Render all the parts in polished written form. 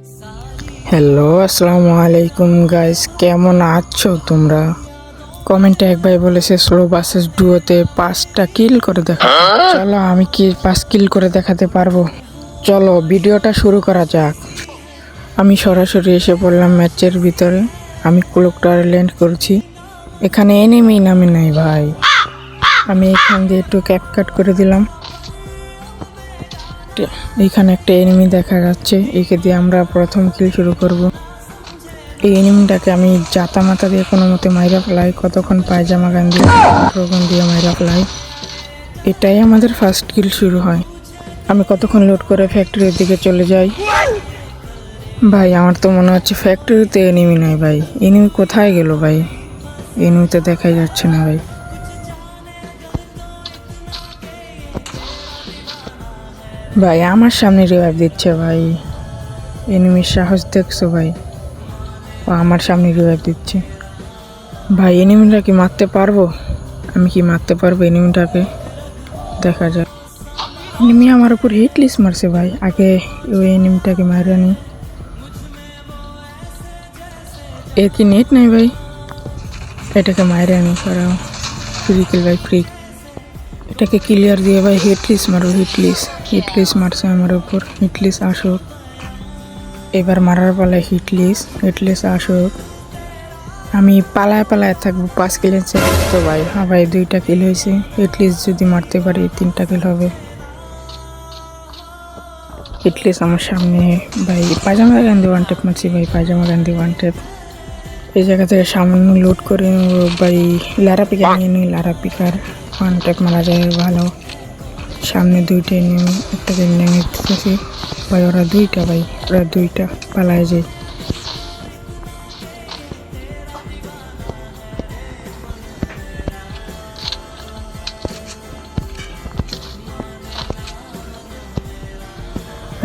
Hello, আসসালামু আলাইকুম guys, কেমন আছো তোমরা? কমেন্টে এক ভাই বলেছে স্লো ভার্সেস ডুয়োতে 5টা কিল করে দেখা। চলো আমি কি 5 কিল করে দেখাতে পারবো? চলো ভিডিওটা শুরু করা যাক। আমি সরাসরি এসে পড়লাম ম্যাচের ভিতরে। আমি ক্লক টাওয়ারে ল্যান্ড করছি। এখানে এনিমি নামে নাই ভাই। আমি এখান দিয়ে একটু ক্যাপকাট করে দিলাম। এইখানে একটা এনিমি দেখা যাচ্ছে, একে দিয়ে আমরা প্রথম কিল শুরু করব। এই এনিমিটাকে আমি জাতা মাথা দিয়ে কোনো মতে মাইরা ফেলাই, কতক্ষণ পায়জামা গান দিয়ে প্রোগ্রাম দিয়ে মাইরা ফেলাই। এটাই আমাদের ফার্স্ট কিল শুরু হয়। আমি কতক্ষণ লোড করে ফ্যাক্টরির দিকে চলে যাই। ভাই আমার তো মনে হচ্ছে ফ্যাক্টরিতে এনিমি নাই ভাই। এনিমি কোথায় গেল ভাই? এনিমি তো দেখাই যাচ্ছে না ভাই। ভাই আমার সামনে রিভাইভ দিচ্ছে ভাই। এনিমির সাহস দেখছো ভাই? ও আমার সামনে রিভাইভ দিচ্ছে ভাই। এনিমিটা কি মারতে পারবো? আমি কি মারতে পারবো এনিমিটাকে? দেখা যাক। এনিমি আমার উপর হিট লিস্ট মারছে ভাই। আগে ওই এনিমিটাকে মারা নি। এর কি নেট নাই ভাই? এটাকে মারা নি করাও। ফ্রি কিল ভাই, ফ্রি। এটাকে ক্লিয়ার দিয়ে ভাই হিট লিস্ট মারো। হিট লিস্ট মারছে আমার উপর। হিট লিস্ট আসুক, এবার মারার পালায়। হিট লিস্ট আসুক। আমি পালায় থাকবো। 5 কিলের তো ভাই। হ্যাঁ ভাই, 2টা কিল হয়েছে। এটলিস্ট যদি মারতে পারি 3টা কিল হবে। এটলিস্ট আমার সামনে ভাই পায়জামা গান্ধী ওয়ান টেপ মারছি ভাই। পায়জামা গান্ধী ওয়ান টেপ। এই জায়গা থেকে সামান্য লুট করে ভাই। লারা পিকার নিয়ে নিই। লারা পিকার ওয়ান টেপ মারা যায় ভালো। সামনে 2টা নেমে একটাকে নেমে দিতেছি ভাই। ওরা 2টা ভাই, ওরা 2টা। পালায় যায়।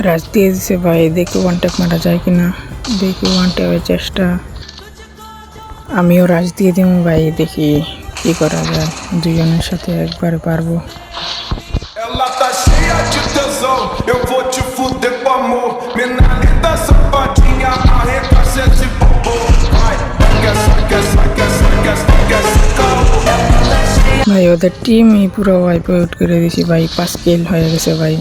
রাজ দিয়ে দিছে ভাই। দেখি ওয়ান ট্যাপ মারা যায় কিনা। দেখি ওয়ান ট্যাপের চেষ্টা। আমিও রাজ দিয়ে দিব ভাই। দেখি কি করা যায়। দুজনের সাথে একবারে পারবো। Ela tá cheia de tesão, eu vou te fuder com amor. Mina linda, safadinha, arregaça esse bobo. Vai, ভাই ওদের টিমই পুরো ওয়াইপ আউট করে দিছি ভাই। 5 কিল হয়ে গেছে ভাই।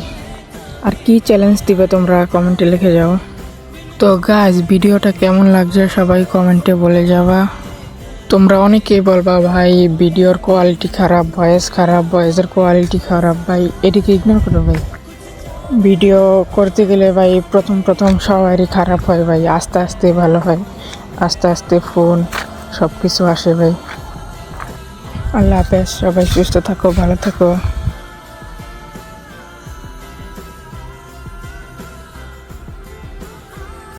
আর কি চ্যালেঞ্জ দিবে তোমরা কমেন্টে লিখে যাও। তো গাইস, ভিডিওটা কেমন লাগছে সবাই কমেন্টে বলে যাবা। তোমরা অনেকেই বলবা ভাই ভিডিওর কোয়ালিটি খারাপ, ভয়েস খারাপ, ভয়েসের কোয়ালিটি খারাপ। ভাই এটিকে ইগনোর করো ভাই। ভিডিও করতে গেলে ভাই প্রথম সবারই খারাপ হয় ভাই। আস্তে আস্তে ভালো হয়। আস্তে আস্তে ফোন সব কিছু আসে ভাই। আল্লাহ হাফেজ। সবাই সুস্থ থাকো, ভালো থাকো।